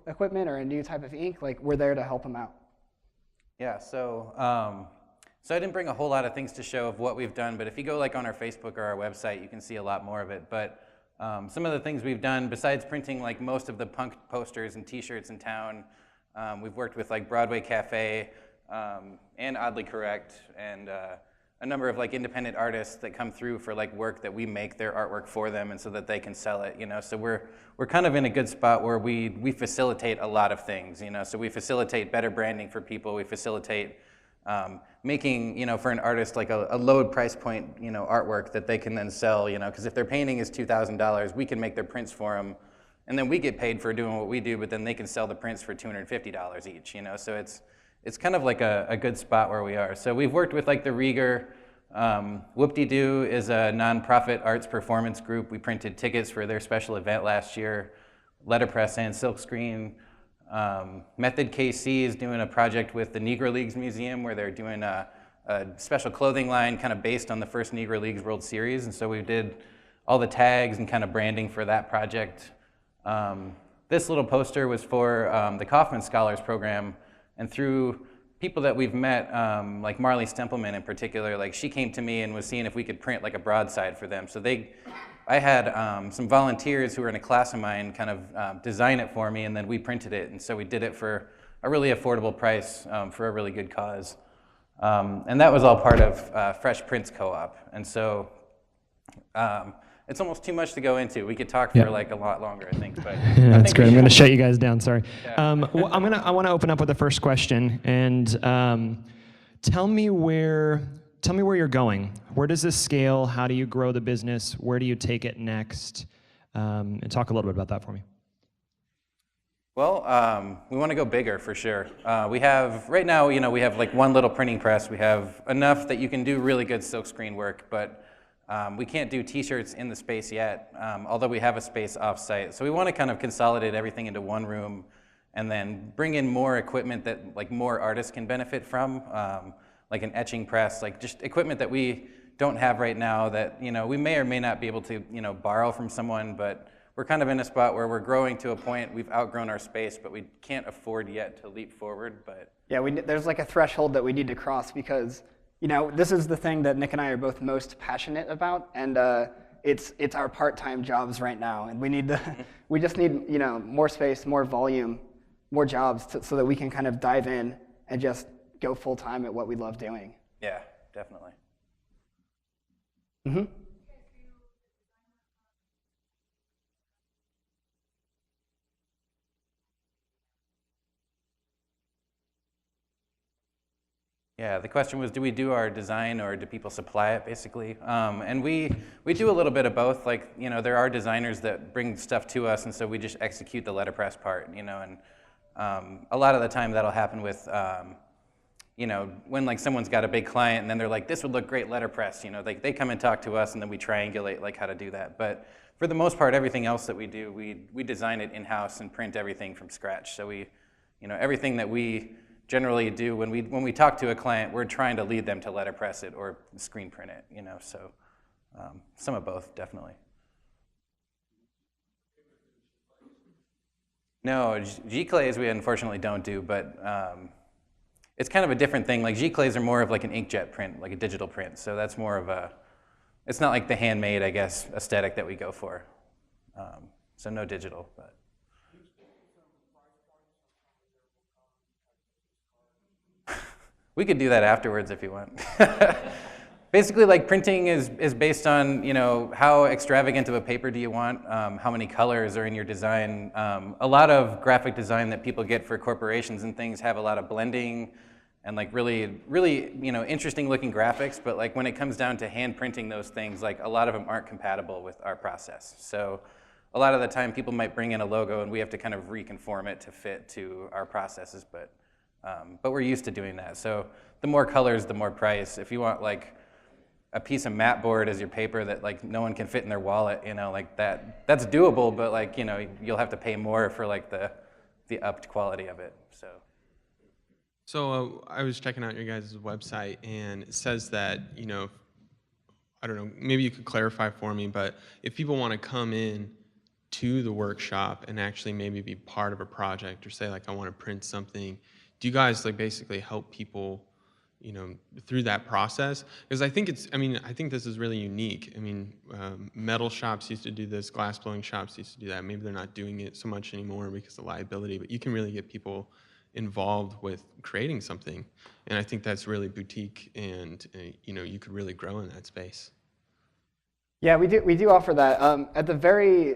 equipment or a new type of ink, like, we're there to help them out.
Yeah, so I didn't bring a whole lot of things to show of what we've done, but if you go like on our Facebook or our website, you can see a lot more of it. But some of the things we've done, besides printing like most of the punk posters and t-shirts in town, we've worked with like Broadway Cafe and Oddly Correct and a number of like independent artists that come through for like work that we make their artwork for them and so that they can sell it, So we're kind of in a good spot where we facilitate a lot of things, So we facilitate better branding for people. We facilitate making, for an artist like a low price point, artwork that they can then sell, because if their painting is $2,000, we can make their prints for them, and then we get paid for doing what we do, but then they can sell the prints for $250 each, So it's kind of like a good spot where we are. So we've worked with like the Rieger. Whoop-de-Doo is a nonprofit arts performance group. We printed tickets for their special event last year. Letterpress and Silkscreen. Method KC is doing a project with the Negro Leagues Museum where they're doing a special clothing line kind of based on the first Negro Leagues World Series. And so we did all the tags and kind of branding for that project. This little poster was for the Kauffman Scholars Program. And through people that we've met, like Marley Stempelman in particular, like she came to me and was seeing if we could print like a broadside for them. So I had some volunteers who were in a class of mine kind of design it for me, and then we printed it. And so we did it for a really affordable price for a really good cause. And that was all part of Fresh Prints Co-op. And so it's almost too much to go into. We could talk for like a lot longer, I think. But
That's great. I'm going to shut you guys down. Sorry.
Yeah.
Well, I want to open up with the first question, and tell me where you're going. Where does this scale? How do you grow the business? Where do you take it next? And talk a little bit about that for me.
Well, we want to go bigger for sure. We have right now, we have like one little printing press. We have enough that you can do really good silkscreen work, but we can't do t-shirts in the space yet, although we have a space off-site. So we want to kind of consolidate everything into one room and then bring in more equipment that like more artists can benefit from, like an etching press, like just equipment that we don't have right now that we may or may not be able to borrow from someone, but we're kind of in a spot where we're growing to a point, we've outgrown our space, but we can't afford yet to leap forward. But
yeah, there's like a threshold that we need to cross because this is the thing that Nick and I are both most passionate about, and it's our part-time jobs right now, and we just need more space, more volume, more jobs so that we can kind of dive in and just go full-time at what we love doing.
Yeah, definitely.
Mm-hmm.
Yeah, the question was, do we do our design or do people supply it, basically? And we do a little bit of both. Like, you know, there are designers that bring stuff to us, and so we just execute the letterpress part, you know, and a lot of the time that'll happen with, you know, when like someone's got a big client and then they're like, this would look great letterpress, you know, like they come and talk to us and then we triangulate like how to do that. But for the most part, everything else that we do, we design it in-house and print everything from scratch. So we, you know, everything that we generally do when we talk to a client, we're trying to lead them to letterpress it or screen print it, you know, so some of both, definitely. No, G-clays we unfortunately don't do, but it's kind of a different thing. Like G-clays are more of like an inkjet print, like a digital print, so that's more of a, it's not like the handmade, I guess, aesthetic that we go for. So no digital, but. We could do that afterwards if you want. Basically, like printing is based on, you know, how extravagant of a paper do you want, how many colors are in your design. A lot of graphic design that people get for corporations and things have a lot of blending and like really, you know, interesting looking graphics, but like when it comes down to hand printing those things, like a lot of them aren't compatible with our process. So a lot of the time people might bring in a logo and we have to kind of reconform it to fit to our processes, but we're used to doing that. So the more colors, the more price. If you want like a piece of mat board as your paper that like no one can fit in their wallet, you know, like that's doable, but like, you know, you'll have to pay more for like the upped quality of it, so.
So I was checking out your guys' website, and it says that, you know, I don't know, maybe you could clarify for me, but if people want to come in to the workshop and actually maybe be part of a project, or say like I want to print something, do you guys like basically help people, you know, through that process? Because I think I think this is really unique. I mean, metal shops used to do this, glass blowing shops used to do that. Maybe they're not doing it so much anymore because of liability, but you can really get people involved with creating something. And I think that's really boutique, and you know, you could really grow in that space.
Yeah, we do offer that. At the very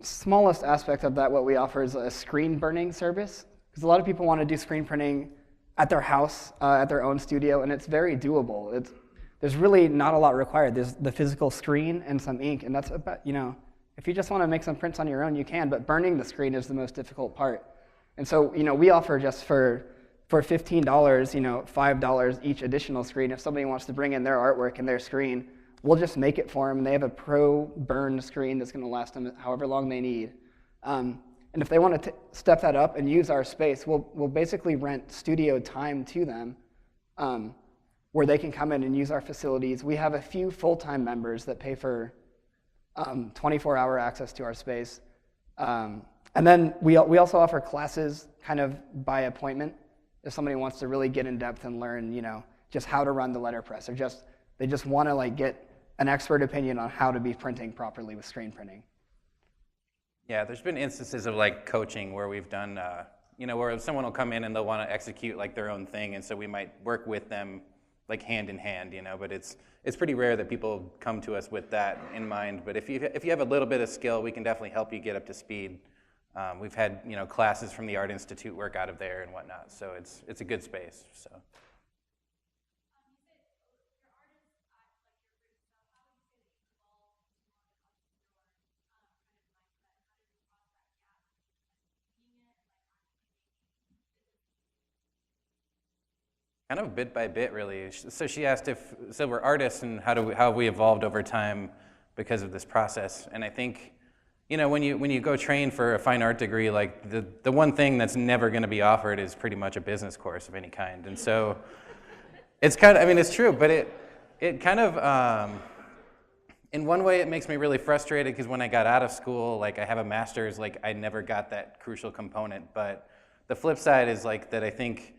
smallest aspect of that, what we offer is a screen burning service. Because a lot of people want to do screen printing at their house, at their own studio, and it's very doable. There's really not a lot required. There's the physical screen and some ink, and that's about, you know, if you just want to make some prints on your own, you can, but burning the screen is the most difficult part. And so, you know, we offer just for $15, you know, $5 each additional screen. If somebody wants to bring in their artwork and their screen, we'll just make it for them. They have a pro burn screen that's going to last them however long they need. And if they want to step that up and use our space, we'll basically rent studio time to them, where they can come in and use our facilities. We have a few full-time members that pay for 24-hour access to our space. And then we also offer classes kind of by appointment. If somebody wants to really get in depth and learn, you know, just how to run the letterpress, or they just want to like get an expert opinion on how to be printing properly with screen printing.
Yeah, there's been instances of like coaching where we've done, you know, where someone will come in and they'll want to execute like their own thing, and so we might work with them like hand in hand, you know, but it's pretty rare that people come to us with that in mind. But if you have a little bit of skill, we can definitely help you get up to speed. We've had, you know, classes from the Art Institute work out of there and whatnot, so it's a good space, so. Kind of bit by bit, really. So she asked so we're artists, and how have we evolved over time because of this process? And I think, you know, when you go train for a fine art degree, like the one thing that's never going to be offered is pretty much a business course of any kind. And so it's kind of, I mean, it's true, but it kind of, in one way, it makes me really frustrated because when I got out of school, like I have a master's, like I never got that crucial component. But the flip side is like that I think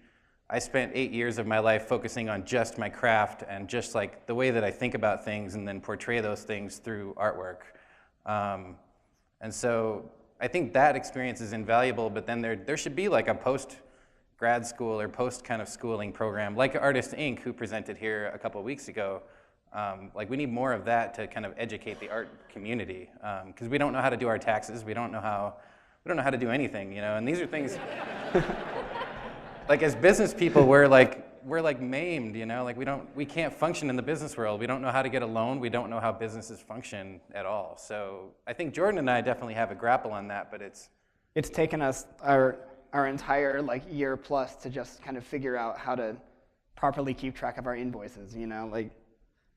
I spent 8 years of my life focusing on just my craft and just like the way that I think about things and then portray those things through artwork. And so I think that experience is invaluable, but then there should be like a post-grad school or post kind of schooling program, like Artist Inc., who presented here a couple of weeks ago. Like we need more of that to kind of educate the art community, because we don't know how to do our taxes, we don't know how to do anything, you know, and these are things, like as business people, we're like, we're like maimed, you know, like we can't function in the business world. We don't know how to get a loan. We don't know how businesses function at all. So I think Jordan and I definitely have a grapple on that, but it's
taken us our entire like year plus to just kind of figure out how to properly keep track of our invoices, you know, like,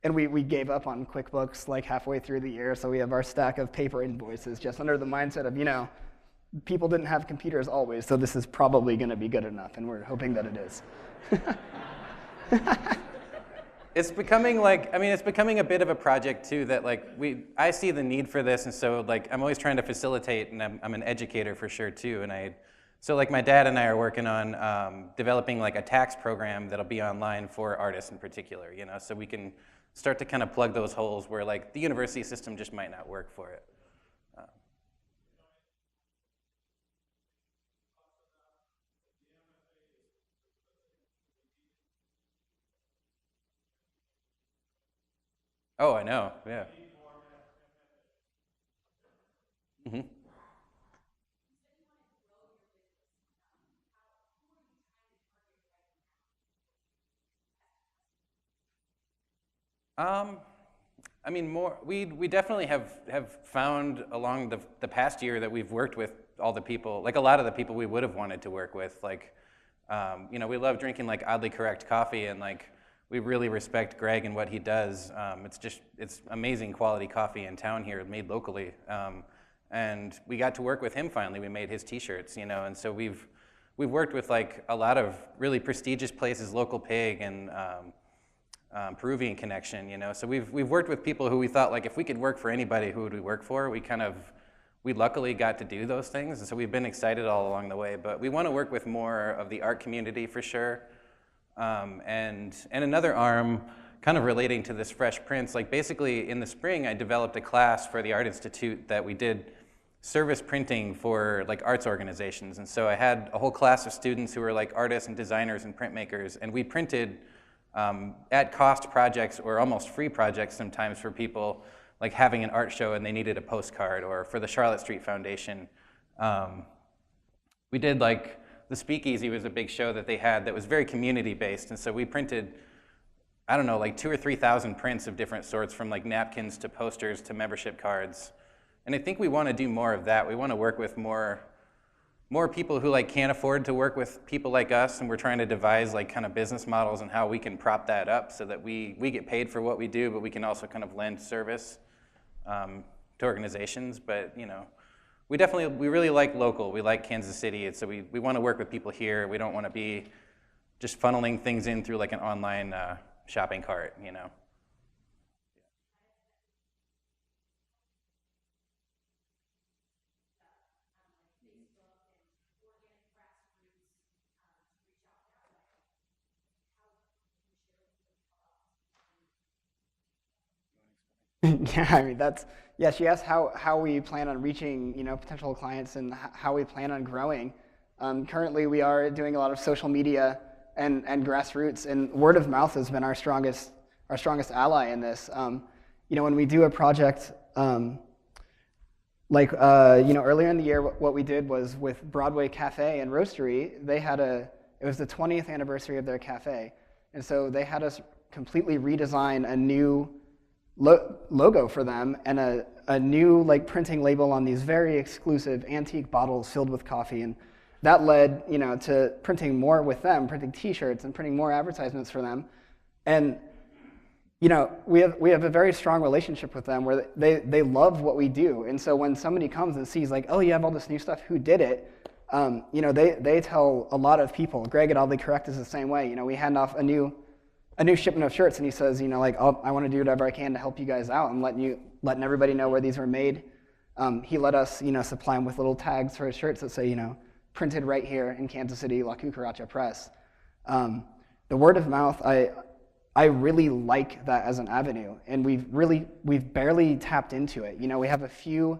and we gave up on QuickBooks like halfway through the year, so we have our stack of paper invoices just under the mindset of, you know, people didn't have computers always, so this is probably going to be good enough, and we're hoping that it is.
It's becoming like, I mean, it's becoming a bit of a project too that like I see the need for this, and so like I'm always trying to facilitate, and I'm an educator for sure too, and so like my dad and I are working on developing like a tax program that'll be online for artists in particular, you know, so we can start to kind of plug those holes where like the university system just might not work for it. Oh, I know, yeah. Mm-hmm. I mean, we definitely have found along the past year that we've worked with all the people, like a lot of the people we would have wanted to work with. Like, you know, we love drinking like Oddly Correct coffee, and like we really respect Greg and what he does. It's amazing quality coffee in town here, made locally. And we got to work with him finally. We made his T-shirts, you know, and so we've worked with like a lot of really prestigious places, Local Pig and Peruvian Connection, you know. So we've worked with people who we thought like if we could work for anybody, who would we work for? We luckily got to do those things, and so we've been excited all along the way. But we want to work with more of the art community for sure. And another arm kind of relating to this fresh prints, like basically in the spring I developed a class for the Art Institute that we did service printing for like arts organizations. And so I had a whole class of students who were like artists and designers and printmakers, and we printed at cost projects or almost free projects sometimes for people like having an art show and they needed a postcard, or for the Charlotte Street Foundation. We did like the Speakeasy was a big show that they had that was very community based, and so we printed, I don't know, like 2,000 or 3,000 prints of different sorts, from like napkins to posters to membership cards. And I think we want to do more of that. We want to work with more people who like can't afford to work with people like us, and we're trying to devise like kind of business models and how we can prop that up so that we get paid for what we do, but we can also kind of lend service to organizations. But you know, we really like local. We like Kansas City, and so we want to work with people here. We don't want to be just funneling things in through like an online shopping cart, you know.
Yeah, I mean yeah. She asked how we plan on reaching, you know, potential clients and how we plan on growing. Currently, we are doing a lot of social media and grassroots, and word of mouth has been our strongest ally in this. You know, when we do a project, you know, earlier in the year, what we did was with Broadway Cafe and Roastery. It was the 20th anniversary of their cafe, and so they had us completely redesign a new logo for them and a new like printing label on these very exclusive antique bottles filled with coffee, and that led, you know, to printing more with them, printing T-shirts and printing more advertisements for them. And you know, we have a very strong relationship with them where they love what we do, and so when somebody comes and sees like, oh, you have all this new stuff, who did it? You know, they tell a lot of people. Greg at Oddly Correct is the same way. You know, we hand off a new shipment of shirts, and he says, you know, like, I want to do whatever I can to help you guys out and letting everybody know where these were made. He let us, you know, supply him with little tags for his shirts that say, you know, printed right here in Kansas City, La Cucaracha Press. The word of mouth, I really like that as an avenue, and we've barely tapped into it. You know, we have a few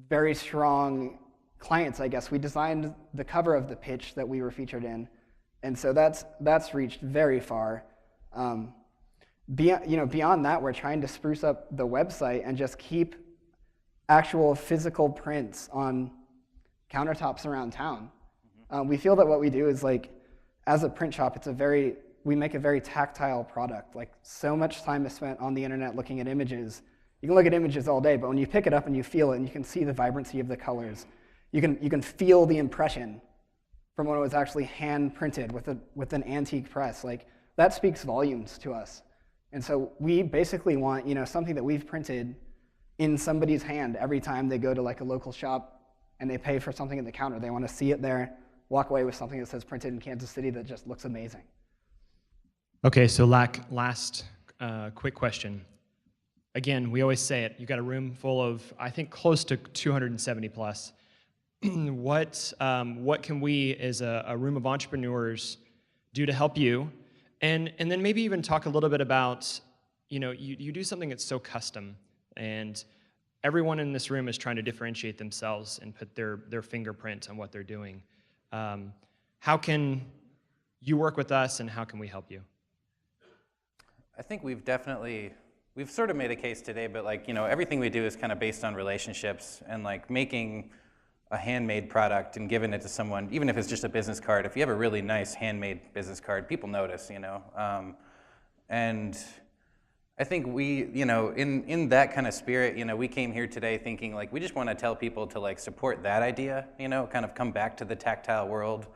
very strong clients, I guess. We designed the cover of the pitch that we were featured in, and so that's reached very far. Beyond that, we're trying to spruce up the website and just keep actual physical prints on countertops around town. We feel that what we do is like as a print shop, we make a very tactile product. Like, so much time is spent on the internet looking at images. You can look at images all day, but when you pick it up and you feel it and you can see the vibrancy of the colors, you can feel the impression from when it was actually hand printed with an antique press. Like, that speaks volumes to us. And so we basically want, something that we've printed in somebody's hand every time they go to like a local shop and they pay for something at the counter. They want to see it there, walk away with something that says printed in Kansas City that just looks amazing.
Okay, so last quick question. Again, we always say it. You got a room full of, I think, close to 270 plus. What can we, as a room of entrepreneurs, do to help you? And then maybe even talk a little bit about, you do something that's so custom, and everyone in this room is trying to differentiate themselves and put their fingerprint on what they're doing. How can you work with us, and how can we help you?
I think we've sort of made a case today, but everything we do is kind of based on relationships, and like making a handmade product and giving it to someone, even if it's just a business card. If you have a really nice handmade business card, people notice, and I think we, in that kind of spirit, we came here today thinking like we just want to tell people to like support that idea, kind of come back to the tactile world,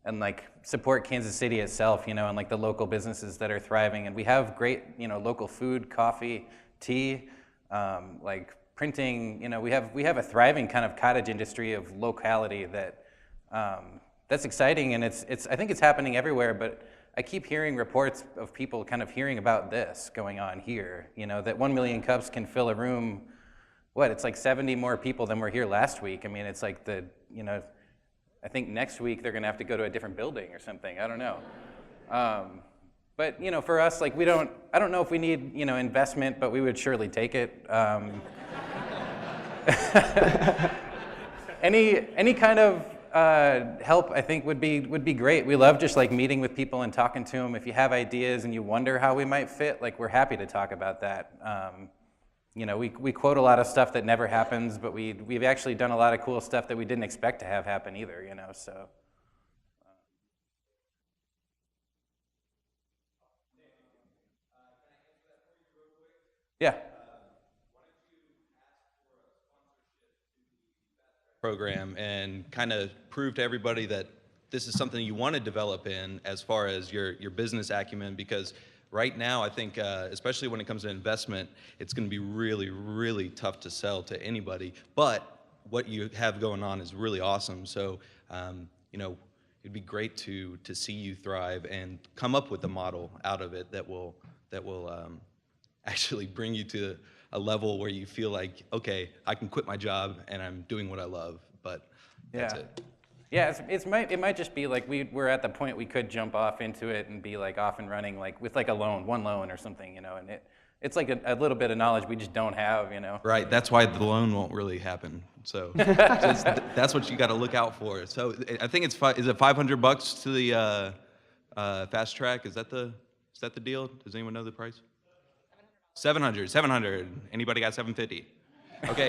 and like support Kansas City itself, and like the local businesses that are thriving. And we have great, local food, coffee, tea, like printing. We have a thriving kind of cottage industry of locality that's exciting, and I think it's happening everywhere. But I keep hearing reports of people kind of hearing about this going on here. That 1 million cups can fill a room. It's like 70 more people than were here last week. I mean, it's like I think next week they're gonna have to go to a different building or something. I don't know. But for us, like I don't know if we need investment, but we would surely take it. Any kind of help, I think, would be great. We love just like meeting with people and talking to them. If you have ideas and you wonder how we might fit, like we're happy to talk about that. We quote a lot of stuff that never happens, but we've actually done a lot of cool stuff that we didn't expect to have happen either. So. Yeah.
Program and kind of prove to everybody that this is something you want to develop in as far as your business acumen, because right now I think especially when it comes to investment, it's going to be really, really tough to sell to anybody, but what you have going on is really awesome. So it'd be great to see you thrive and come up with a model out of it that will actually bring you to a level where you feel like, okay, I can quit my job and I'm doing what I love, but that's it.
Yeah, it might just be like we're at the point we could jump off into it and be like off and running, like with like one loan or something, and it's like a little bit of knowledge we just don't have,
Right, that's why the loan won't really happen. So that's what you got to look out for. So I think is it $500 to the fast track? Is that the deal? Does anyone know the price? 700. Anybody got 750? Okay,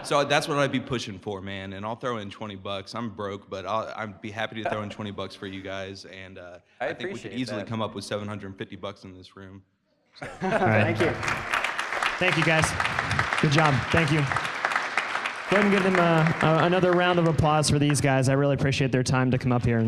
so that's what I'd be pushing for, man. And I'll throw in $20. I'm broke, but I'd be happy to throw in $20 for you guys. And I think we could easily come up with $750 in this room. So.
All right.
Thank you.
Thank you, guys. Good job. Thank you. Go ahead and give them another round of applause for these guys. I really appreciate their time to come up here.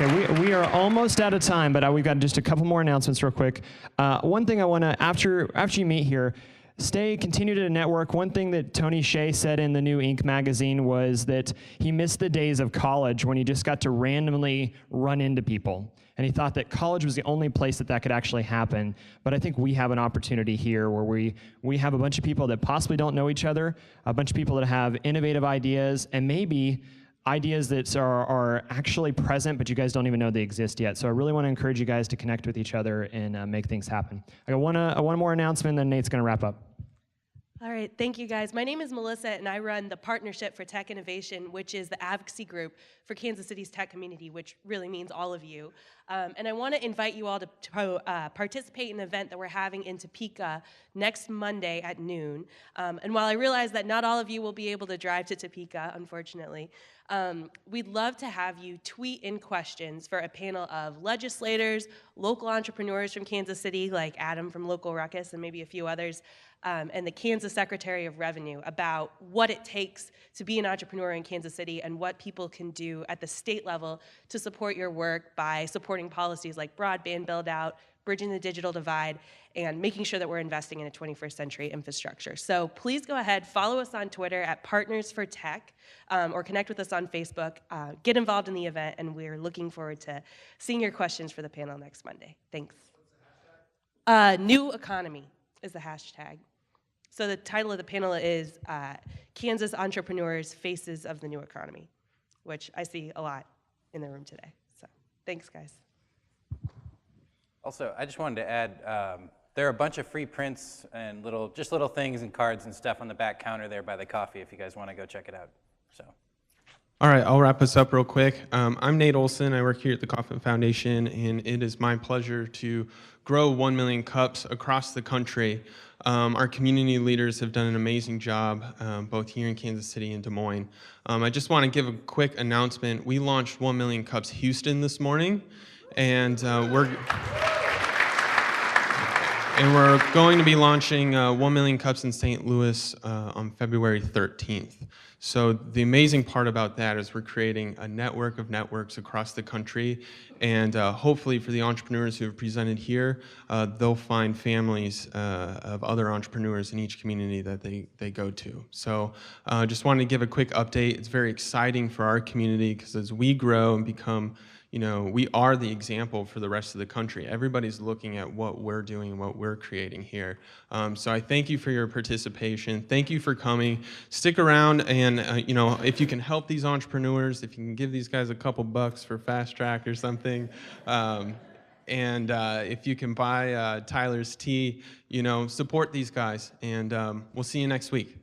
Okay, we are almost out of time, but we've got just a couple more announcements real quick. One thing I want to, after you meet here, continue to network. One thing that Tony Shea said in the new Inc. magazine was that he missed the days of college when he just got to randomly run into people. And he thought that college was the only place that could actually happen. But I think we have an opportunity here where we have a bunch of people that possibly don't know each other, a bunch of people that have innovative ideas, and maybe ideas that are actually present, but you guys don't even know they exist yet. So I really want to encourage you guys to connect with each other and make things happen. I got one more announcement, then Nate's going to wrap up.
All right, thank you guys. My name is Melissa, and I run the Partnership for Tech Innovation, which is the advocacy group for Kansas City's tech community, which really means all of you. And I want to invite you all to participate in an event that we're having in Topeka next Monday at noon. And while I realize that not all of you will be able to drive to Topeka, unfortunately, we'd love to have you tweet in questions for a panel of legislators, local entrepreneurs from Kansas City, like Adam from Local Ruckus, and maybe a few others, and the Kansas Secretary of Revenue about what it takes to be an entrepreneur in Kansas City and what people can do at the state level to support your work by supporting policies like broadband build-out, bridging the digital divide, and making sure that we're investing in a 21st century infrastructure. So please go ahead, follow us on Twitter at Partners for Tech, or connect with us on Facebook. Get involved in the event, and we're looking forward to seeing your questions for the panel next Monday. Thanks. New economy is the hashtag. So the title of the panel is Kansas Entrepreneurs, Faces of the New Economy, which I see a lot in the room today. So thanks, guys.
Also, I just wanted to add, there are a bunch of free prints and just little things and cards and stuff on the back counter there by the coffee if you guys want to go check it out. So.
All right, I'll wrap us up real quick. I'm Nate Olson. I work here at the Kauffman Foundation, and it is my pleasure to grow 1 million cups across the country. Our community leaders have done an amazing job, both here in Kansas City and Des Moines. I just want to give a quick announcement. We launched 1 million cups Houston this morning, and we're going to be launching 1 million cups in St. Louis on February 13th. So the amazing part about that is we're creating a network of networks across the country, and hopefully for the entrepreneurs who have presented here, they'll find families of other entrepreneurs in each community that they go to. So just wanted to give a quick update. It's very exciting for our community because as we grow and become, we are the example for the rest of the country. Everybody's looking at what we're doing and what we're creating here. So I thank you for your participation. Thank you for coming. Stick around, and if you can help these entrepreneurs, if you can give these guys a couple bucks for Fast Track or something, and if you can buy Tyler's tea, support these guys. And we'll see you next week.